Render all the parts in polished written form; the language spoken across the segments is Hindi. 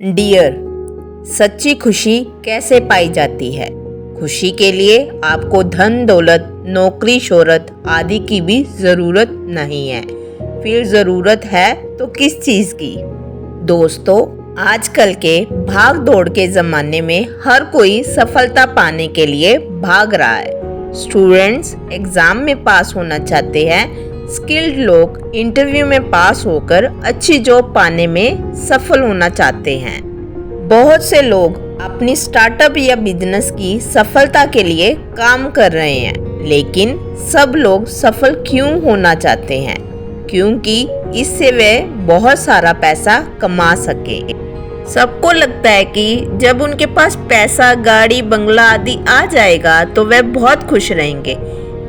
डियर, सच्ची खुशी कैसे पाई जाती है। खुशी के लिए आपको धन दौलत, नौकरी, शोहरत आदि की भी ज़रूरत नहीं है। फिर ज़रूरत है तो किस चीज़ की। दोस्तों, आजकल के भाग दौड़ के ज़माने में हर कोई सफलता पाने के लिए भाग रहा है। स्टूडेंट्स एग्ज़ाम में पास होना चाहते हैं, स्किल्ड लोग इंटरव्यू में पास होकर अच्छी जॉब पाने में सफल होना चाहते हैं। बहुत से लोग अपनी स्टार्टअप या बिजनेस की सफलता के लिए काम कर रहे हैं, लेकिन सब लोग सफल क्यों होना चाहते हैं? क्योंकि इससे वे बहुत सारा पैसा कमा सके। सबको लगता है कि जब उनके पास पैसा, गाड़ी, बंगला आदि आ जाएगा तो वे बहुत खुश रहेंगे।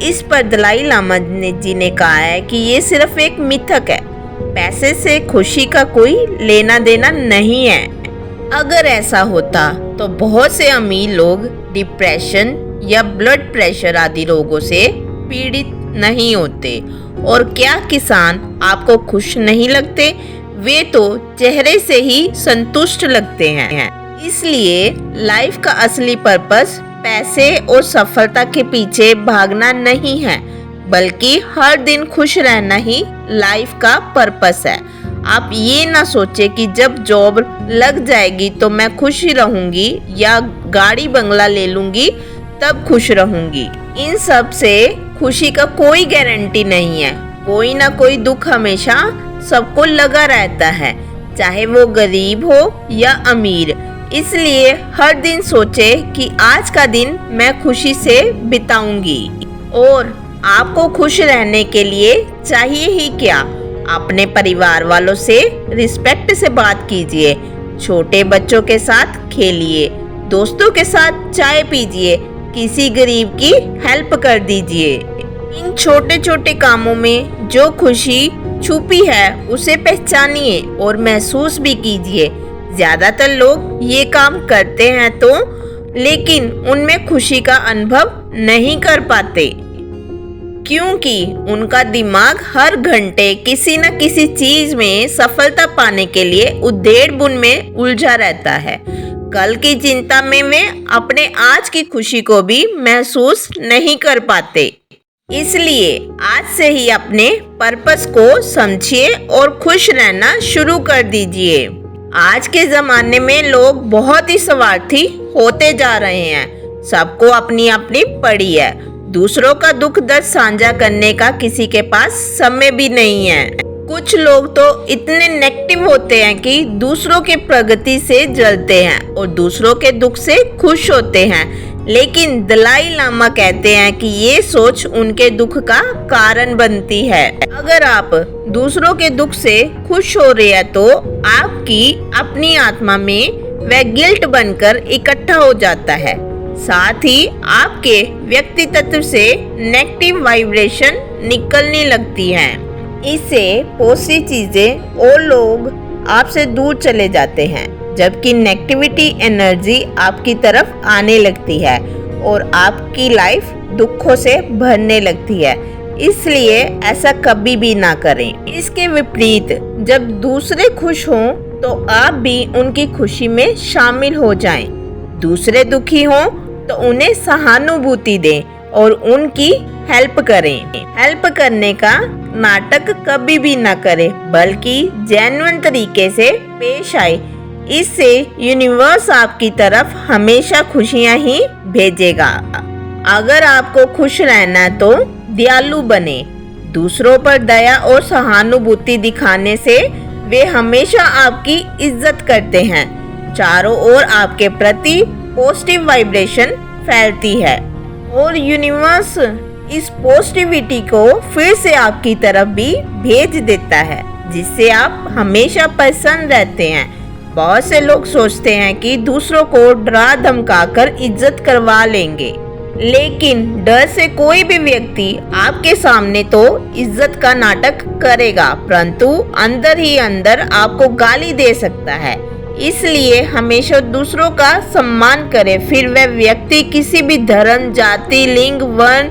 इस पर दलाई लामा जी ने कहा है कि ये सिर्फ एक मिथक है। पैसे से खुशी का कोई लेना देना नहीं है। अगर ऐसा होता तो बहुत से अमीर लोग डिप्रेशन या ब्लड प्रेशर आदि रोगों से पीड़ित नहीं होते। और क्या किसान आपको खुश नहीं लगते? वे तो चेहरे से ही संतुष्ट लगते हैं। इसलिए लाइफ का असली पर्पस पैसे और सफलता के पीछे भागना नहीं है, बल्कि हर दिन खुश रहना ही लाइफ का पर्पस है। आप ये ना सोचे कि जब जॉब लग जाएगी तो मैं खुश ही रहूंगी या गाड़ी बंगला ले लूंगी तब खुश रहूंगी। इन सब से खुशी का कोई गारंटी नहीं है। कोई ना कोई दुख हमेशा सबको लगा रहता है, चाहे वो गरीब हो या अमीर। इसलिए हर दिन सोचे कि आज का दिन मैं खुशी से बिताऊंगी। और आपको खुश रहने के लिए चाहिए ही क्या? अपने परिवार वालों से रिस्पेक्ट से बात कीजिए, छोटे बच्चों के साथ खेलिए, दोस्तों के साथ चाय पीजिए, किसी गरीब की हेल्प कर दीजिए। इन छोटे छोटे कामों में जो खुशी छुपी है उसे पहचानिए और महसूस भी कीजिए। ज्यादातर लोग ये काम करते हैं तो, लेकिन उनमें खुशी का अनुभव नहीं कर पाते, क्योंकि उनका दिमाग हर घंटे किसी न किसी चीज में सफलता पाने के लिए उधेड़-बुन में उलझा रहता है। कल की चिंता में वे अपने आज की खुशी को भी महसूस नहीं कर पाते। इसलिए आज से ही अपने पर्पस को समझिए और खुश रहना शुरू कर दीजिए। आज के ज़माने में लोग बहुत ही स्वार्थी होते जा रहे हैं। सबको अपनी अपनी पड़ी है। दूसरों का दुख दर्द साझा करने का किसी के पास समय भी नहीं है। कुछ लोग तो इतने नेगेटिव होते हैं कि दूसरों की प्रगति से जलते हैं और दूसरों के दुख से खुश होते हैं। लेकिन दलाई लामा कहते हैं कि ये सोच उनके दुख का कारण बनती है। अगर आप दूसरों के दुख से खुश हो रहे हैं तो आपकी अपनी आत्मा में वह गिल्ट बनकर इकट्ठा हो जाता है। साथ ही आपके व्यक्तित्व से नेगेटिव वाइब्रेशन निकलने लगती हैं। इससे पॉजिटिव चीजें और लोग आपसे दूर चले जाते हैं, जबकि नेगेटिविटी एनर्जी आपकी तरफ आने लगती है और आपकी लाइफ दुखों से भरने लगती है। इसलिए ऐसा कभी भी ना करें। इसके विपरीत जब दूसरे खुश हों तो आप भी उनकी खुशी में शामिल हो जाएं। दूसरे दुखी हों तो उन्हें सहानुभूति दें और उनकी हेल्प करें। हेल्प करने का नाटक कभी भी ना करें, बल्कि जेन्युइन तरीके से पेश आए। इससे यूनिवर्स आपकी तरफ हमेशा खुशियां ही भेजेगा। अगर आपको खुश रहना है तो दयालु बने। दूसरों पर दया और सहानुभूति दिखाने से वे हमेशा आपकी इज्जत करते हैं। चारों ओर आपके प्रति पॉजिटिव वाइब्रेशन फैलती है और यूनिवर्स इस पॉजिटिविटी को फिर से आपकी तरफ भी भेज देता है, जिससे आप हमेशा प्रसन्न रहते हैं। बहुत से लोग सोचते हैं कि दूसरों को डरा धमकाकर इज्जत करवा लेंगे, लेकिन डर से कोई भी व्यक्ति आपके सामने तो इज्जत का नाटक करेगा, परंतु अंदर ही अंदर आपको गाली दे सकता है। इसलिए हमेशा दूसरों का सम्मान करें, फिर वह व्यक्ति किसी भी धर्म, जाति, लिंग, वर्ण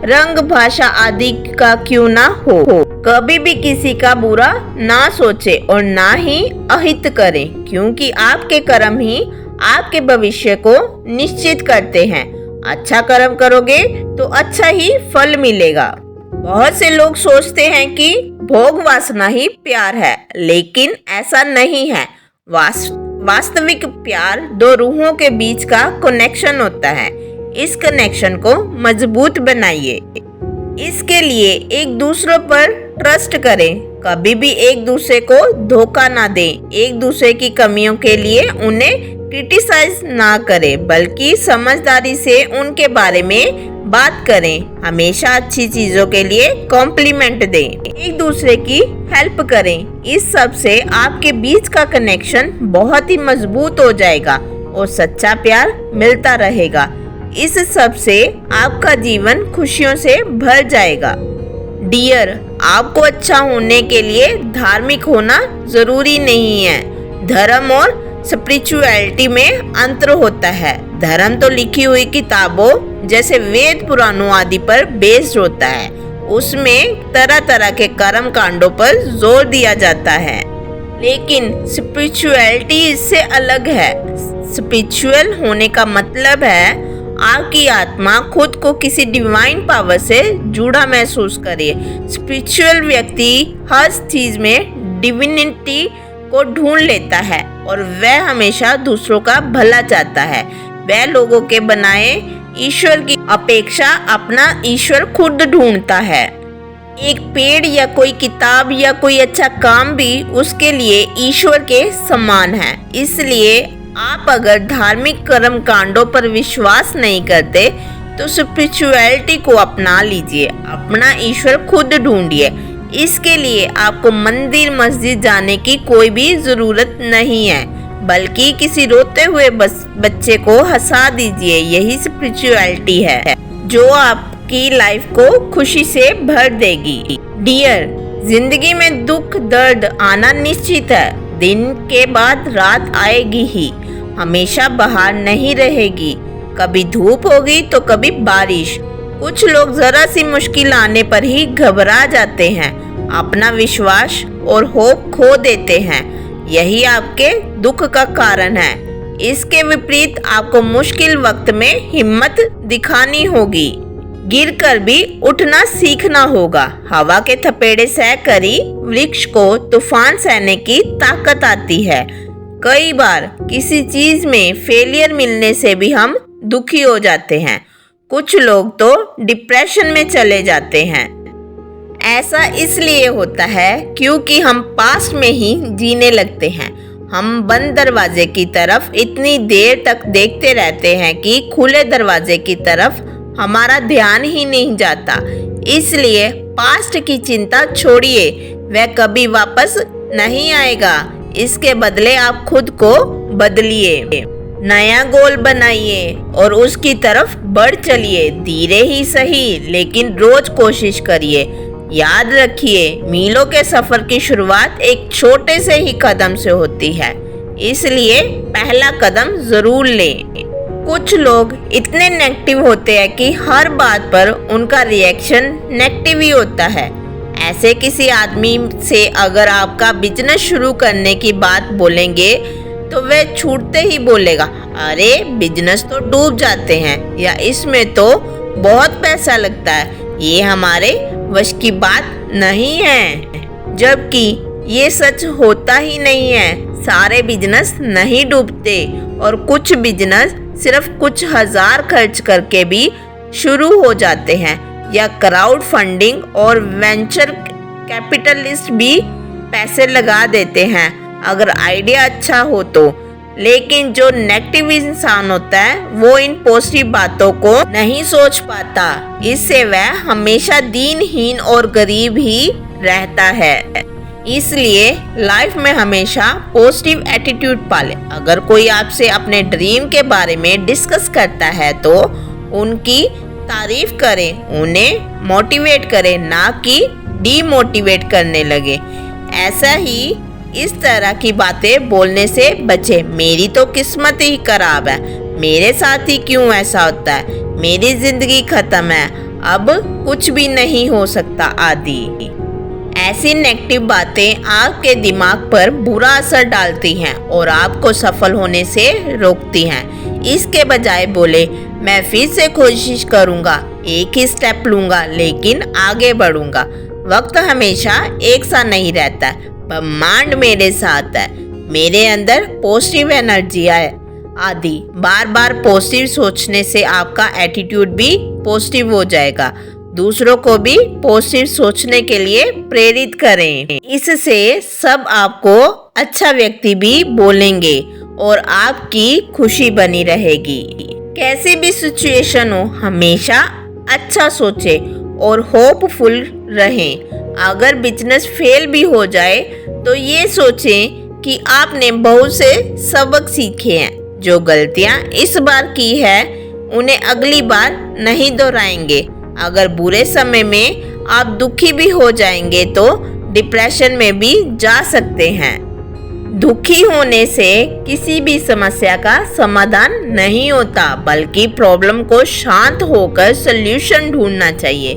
रंग, भाषा आदि का क्यों ना हो। कभी भी किसी का बुरा ना सोचे और ना ही अहित करें, क्योंकि आपके कर्म ही आपके भविष्य को निश्चित करते हैं। अच्छा कर्म करोगे तो अच्छा ही फल मिलेगा। बहुत से लोग सोचते हैं कि भोग वासना ही प्यार है, लेकिन ऐसा नहीं है। वास्तविक प्यार दो रूहों के बीच का कनेक्शन होता है। इस कनेक्शन को मजबूत बनाइए। इसके लिए एक दूसरे पर ट्रस्ट करें। कभी भी एक दूसरे को धोखा ना दें। एक दूसरे की कमियों के लिए उन्हें क्रिटिसाइज ना करें, बल्कि समझदारी से उनके बारे में बात करें। हमेशा अच्छी चीजों के लिए कॉम्प्लीमेंट दें। एक दूसरे की हेल्प करें। इस सब से आपके बीच का कनेक्शन बहुत ही मजबूत हो जाएगा और सच्चा प्यार मिलता रहेगा। इस सब से आपका जीवन खुशियों से भर जाएगा। डियर, आपको अच्छा होने के लिए धार्मिक होना जरूरी नहीं है। धर्म और स्पिरिचुअलिटी में अंतर होता है। धर्म तो लिखी हुई किताबों जैसे वेद पुराणों आदि पर बेस्ड होता है। उसमें तरह तरह के कर्म कांडों पर जोर दिया जाता है, लेकिन स्पिरिचुअलिटी इससे अलग है। स्पिरिचुअल होने का मतलब है आपकी आत्मा खुद को किसी डिवाइन पावर से जुड़ा महसूस करे। स्पिरिचुअल व्यक्ति हर चीज में डिविनिटी को ढूंढ लेता है और वह हमेशा दूसरों का भला चाहता है। वह लोगों के बनाए ईश्वर की अपेक्षा अपना ईश्वर खुद ढूंढता है। एक पेड़ या कोई किताब या कोई अच्छा काम भी उसके लिए ईश्वर के समान है। इसलिए आप अगर धार्मिक कर्म कांडों पर विश्वास नहीं करते तो स्पिरिचुअलिटी को अपना लीजिए। अपना ईश्वर खुद ढूंढिए। इसके लिए आपको मंदिर मस्जिद जाने की कोई भी जरूरत नहीं है, बल्कि किसी रोते हुए बच्चे को हंसा दीजिए। यही स्पिरिचुअलिटी है जो आपकी लाइफ को खुशी से भर देगी। डियर, जिंदगी में दुख दर्द आना निश्चित है। दिन के बाद रात आएगी ही। हमेशा बाहर नहीं रहेगी। कभी धूप होगी तो कभी बारिश। कुछ लोग जरा सी मुश्किल आने पर ही घबरा जाते हैं, अपना विश्वास और होप खो देते हैं। यही आपके दुख का कारण है। इसके विपरीत आपको मुश्किल वक्त में हिम्मत दिखानी होगी। गिरकर भी उठना सीखना होगा। हवा के थपेड़े सहकर ही वृक्ष को तूफान सहने की ताकत आती है। कई बार किसी चीज में फेलियर मिलने से भी हम दुखी हो जाते हैं। कुछ लोग तो डिप्रेशन में चले जाते हैं। ऐसा इसलिए होता है क्योंकि हम पास्ट में ही जीने लगते हैं। हम बंद दरवाजे की तरफ इतनी देर तक देखते रहते हैं कि खुले दरवाजे की तरफ हमारा ध्यान ही नहीं जाता। इसलिए पास्ट की चिंता छोड़िए, वह कभी वापस नहीं आएगा। इसके बदले आप खुद को बदलिए, नया गोल बनाइए और उसकी तरफ बढ़ चलिए। धीरे ही सही, लेकिन रोज कोशिश करिए। याद रखिए, मीलों के सफर की शुरुआत एक छोटे से ही कदम से होती है, इसलिए पहला कदम जरूर लें। कुछ लोग इतने नेगेटिव होते हैं कि हर बात पर उनका रिएक्शन नेगेटिव ही होता है। ऐसे किसी आदमी से अगर आपका बिजनेस शुरू करने की बात बोलेंगे तो वह छूटते ही बोलेगा, अरे बिजनेस तो डूब जाते हैं, या इसमें तो बहुत पैसा लगता है, ये हमारे वश की बात नहीं है। जबकि ये सच होता ही नहीं है। सारे बिजनेस नहीं डूबते और कुछ बिजनेस सिर्फ कुछ हजार खर्च करके भी शुरू हो जाते हैं, या क्राउड फंडिंग और वेंचर कैपिटलिस्ट भी पैसे लगा देते हैं अगर आइडिया अच्छा हो तो। लेकिन जो नेगेटिव इंसान होता है वो इन पॉजिटिव बातों को नहीं सोच पाता। इससे वह हमेशा दीनहीन और गरीब ही रहता है। इसलिए लाइफ में हमेशा पॉजिटिव एटीट्यूड पाले। अगर कोई आपसे अपने ड्रीम के बारे में डिस्कस करता है तो उनकी तारीफ करें, उन्हें मोटिवेट करें, ना कि डीमोटिवेट करने लगे। ऐसा ही इस तरह की बातें बोलने से बचे। मेरी तो किस्मत ही खराब है, मेरे साथ ही क्यों ऐसा होता है, मेरी जिंदगी खत्म है। अब कुछ भी नहीं हो सकता आदि। ऐसी नेगेटिव बातें आपके दिमाग पर बुरा असर डालती हैं और आपको सफल होने से रोकती हैं। इसके बजाय बोले, मैं फिर से कोशिश करूंगा, एक ही स्टेप लूंगा लेकिन आगे बढ़ूंगा। वक्त हमेशा एक सा नहीं रहता, ब्रह्मांड मेरे साथ है, मेरे अंदर पॉजिटिव एनर्जी है आदि। बार बार पॉजिटिव सोचने से आपका एटीट्यूड भी पॉजिटिव हो जाएगा। दूसरों को भी पॉजिटिव सोचने के लिए प्रेरित करें। इससे सब आपको अच्छा व्यक्ति भी बोलेंगे और आपकी खुशी बनी रहेगी। कैसी भी सिचुएशन हो, हमेशा अच्छा सोचे और होपफुल रहें। अगर बिजनेस फेल भी हो जाए तो ये सोचें कि आपने बहुत से सबक सीखे हैं। जो गलतियां इस बार की है उन्हें अगली बार नहीं दोहराएंगे। अगर बुरे समय में आप दुखी भी हो जाएंगे तो डिप्रेशन में भी जा सकते हैं। दुखी होने से किसी भी समस्या का समाधान नहीं होता, बल्कि प्रॉब्लम को शांत होकर सल्यूशन ढूंढना चाहिए।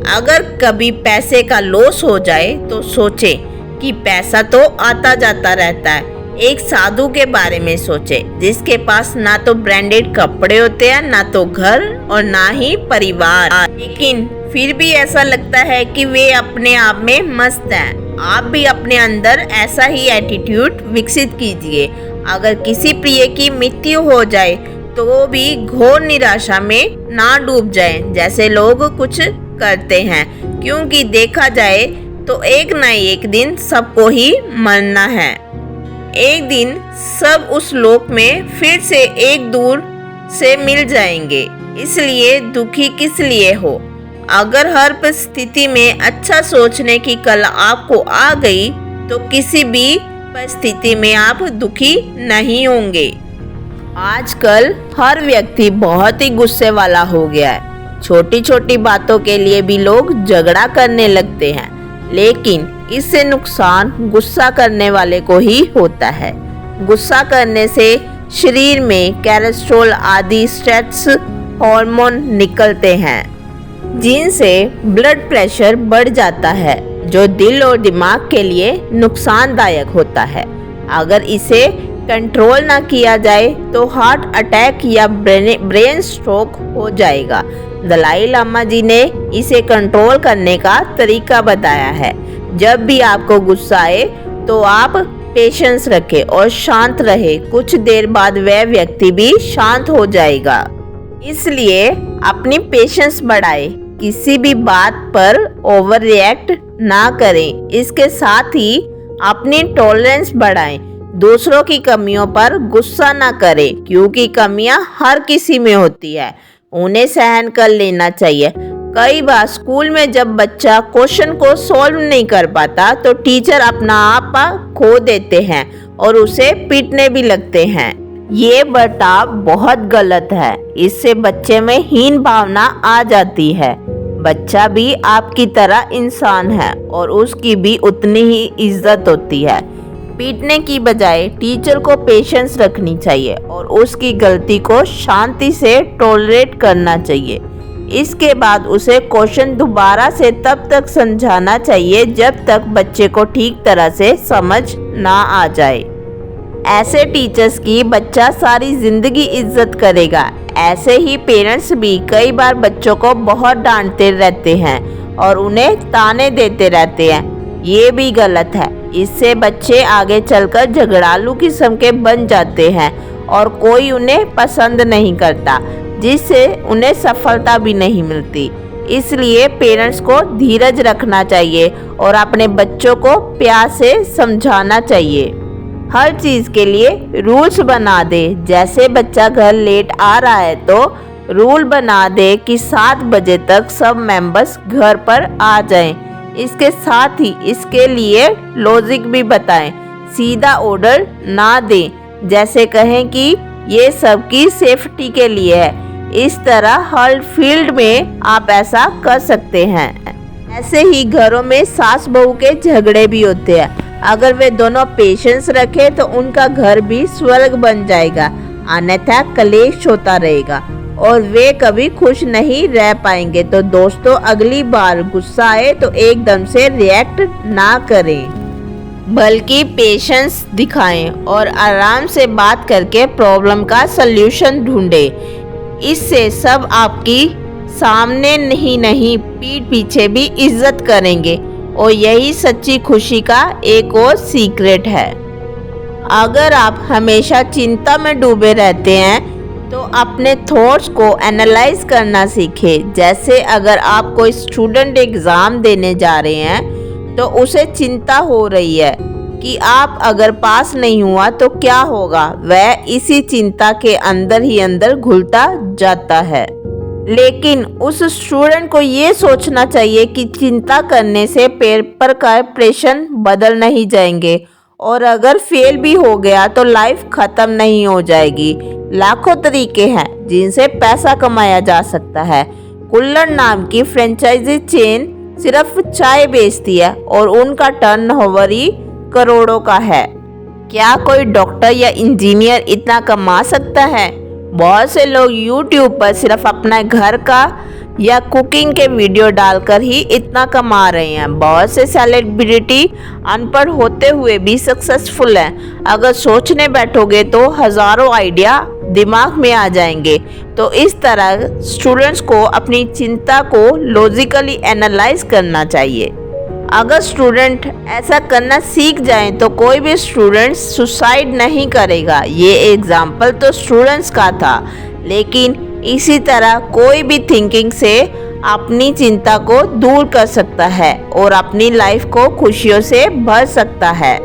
अगर कभी पैसे का लॉस हो जाए तो सोचें कि पैसा तो आता जाता रहता है। एक साधु के बारे में सोचे जिसके पास ना तो ब्रांडेड कपड़े होते हैं, ना तो घर और ना ही परिवार, लेकिन फिर भी ऐसा लगता है कि वे अपने आप में मस्त हैं। आप भी अपने अंदर ऐसा ही एटीट्यूड विकसित कीजिए। अगर किसी प्रिय की मृत्यु हो जाए तो भी घोर निराशा में ना डूब जाए जैसे लोग कुछ करते हैं, क्योंकि देखा जाए तो एक ना एक दिन सबको ही मरना है। एक दिन सब उस लोक में फिर से एक दूर से मिल जाएंगे, इसलिए दुखी किस लिए हो। अगर हर परिस्थिति में अच्छा सोचने की कला आपको आ गई तो किसी भी परिस्थिति में आप दुखी नहीं होंगे। आजकल हर व्यक्ति बहुत ही गुस्से वाला हो गया है। छोटी छोटी बातों के लिए भी लोग झगड़ा करने लगते हैं, लेकिन इससे नुकसान गुस्सा करने वाले को ही होता है। गुस्सा करने से शरीर में कोलेस्ट्रॉल आदि स्ट्रेस हार्मोन निकलते हैं, जिनसे ब्लड प्रेशर बढ़ जाता है, जो दिल और दिमाग के लिए नुकसानदायक होता है। अगर इसे कंट्रोल ना किया जाए तो हार्ट अटैक या ब्रेन स्ट्रोक हो जाएगा। दलाई लामा जी ने इसे कंट्रोल करने का तरीका बताया है। जब भी आपको गुस्सा आए तो आप पेशेंस रखें और शांत रहे। कुछ देर बाद वह व्यक्ति भी शांत हो जाएगा। इसलिए अपनी पेशेंस बढ़ाएं, किसी भी बात पर ओवर रिएक्ट ना करें। इसके साथ ही अपनी टॉलरेंस बढ़ाएं। दूसरों की कमियों पर गुस्सा ना करें, क्योंकि कमियां हर किसी में होती है, उन्हें सहन कर लेना चाहिए। कई बार स्कूल में जब बच्चा क्वेश्चन को सॉल्व नहीं कर पाता तो टीचर अपना आपा खो देते हैं और उसे पीटने भी लगते हैं। ये बर्ताव बहुत गलत है। इससे बच्चे में हीन भावना आ जाती है। बच्चा भी आपकी तरह इंसान है और उसकी भी उतनी ही इज्जत होती है। पीटने की बजाय टीचर को पेशेंस रखनी चाहिए और उसकी गलती को शांति से टॉलरेट करना चाहिए। इसके बाद उसे क्वेश्चन दोबारा से तब तक समझाना चाहिए जब तक बच्चे को ठीक तरह से समझ ना आ जाए। ऐसे टीचर्स की बच्चा सारी जिंदगी इज्जत करेगा। ऐसे ही पेरेंट्स भी कई बार बच्चों को बहुत डांटते रहते हैं और उन्हें ताने देते रहते हैं। ये भी गलत है। इससे बच्चे आगे चलकर झगड़ालू किस्म के बन जाते हैं और कोई उन्हें पसंद नहीं करता, जिससे उन्हें सफलता भी नहीं मिलती। इसलिए पेरेंट्स को धीरज रखना चाहिए और अपने बच्चों को प्यार से समझाना चाहिए। हर चीज़ के लिए रूल्स बना दे। जैसे बच्चा घर लेट आ रहा है तो रूल बना दे कि 7 बजे तक सब मेंबर्स घर पर आ जाएं। इसके साथ ही इसके लिए लॉजिक भी बताएं। सीधा ऑर्डर ना दें, जैसे कहें कि ये सबकी सेफ्टी के लिए है। इस तरह हर फील्ड में आप ऐसा कर सकते हैं। ऐसे ही घरों में सास बहू के झगड़े भी होते हैं। अगर वे दोनों पेशेंस रखें तो उनका घर भी स्वर्ग बन जाएगा, अन्यथा कलेश होता रहेगा। और वे कभी खुश नहीं रह पाएंगे। तो दोस्तों, अगली बार गुस्सा आए तो एकदम से रिएक्ट ना करें, बल्कि पेशेंस दिखाएं और आराम से बात करके प्रॉब्लम का सल्यूशन ढूंढें। इससे सब आपकी सामने नहीं पीठ पीछे भी इज्जत करेंगे और यही सच्ची खुशी का एक और सीक्रेट है। अगर आप हमेशा चिंता में डूबे रहते हैं तो अपने थॉट्स को एनालाइज करना सीखें। जैसे अगर आप कोई स्टूडेंट एग्ज़ाम देने जा रहे हैं तो उसे चिंता हो रही है कि आप अगर पास नहीं हुआ तो क्या होगा, वह इसी चिंता के अंदर ही अंदर घुलता जाता है। लेकिन उस स्टूडेंट को ये सोचना चाहिए कि चिंता करने से पेपर का प्रेशर बदल नहीं जाएंगे और अगर फेल भी हो गया तो लाइफ ख़त्म नहीं हो जाएगी। लाखों तरीके हैं जिनसे पैसा कमाया जा सकता है। कुल्हड़ नाम की फ्रेंचाइजी चेन सिर्फ चाय बेचती है और उनका टर्नओवर ही करोड़ों का है। क्या कोई डॉक्टर या इंजीनियर इतना कमा सकता है? बहुत से लोग YouTube पर सिर्फ अपना घर का या कुकिंग के वीडियो डालकर ही इतना कमा रहे हैं। बहुत से सेलिब्रिटी अनपढ़ होते हुए भी सक्सेसफुल हैं। अगर सोचने बैठोगे तो हज़ारों आइडिया दिमाग में आ जाएंगे। तो इस तरह स्टूडेंट्स को अपनी चिंता को लॉजिकली एनालाइज करना चाहिए। अगर स्टूडेंट ऐसा करना सीख जाएं तो कोई भी स्टूडेंट सुसाइड नहीं करेगा। ये एग्जाम्पल तो स्टूडेंट्स का था, लेकिन इसी तरह कोई भी थिंकिंग से अपनी चिंता को दूर कर सकता है और अपनी लाइफ को खुशियों से भर सकता है।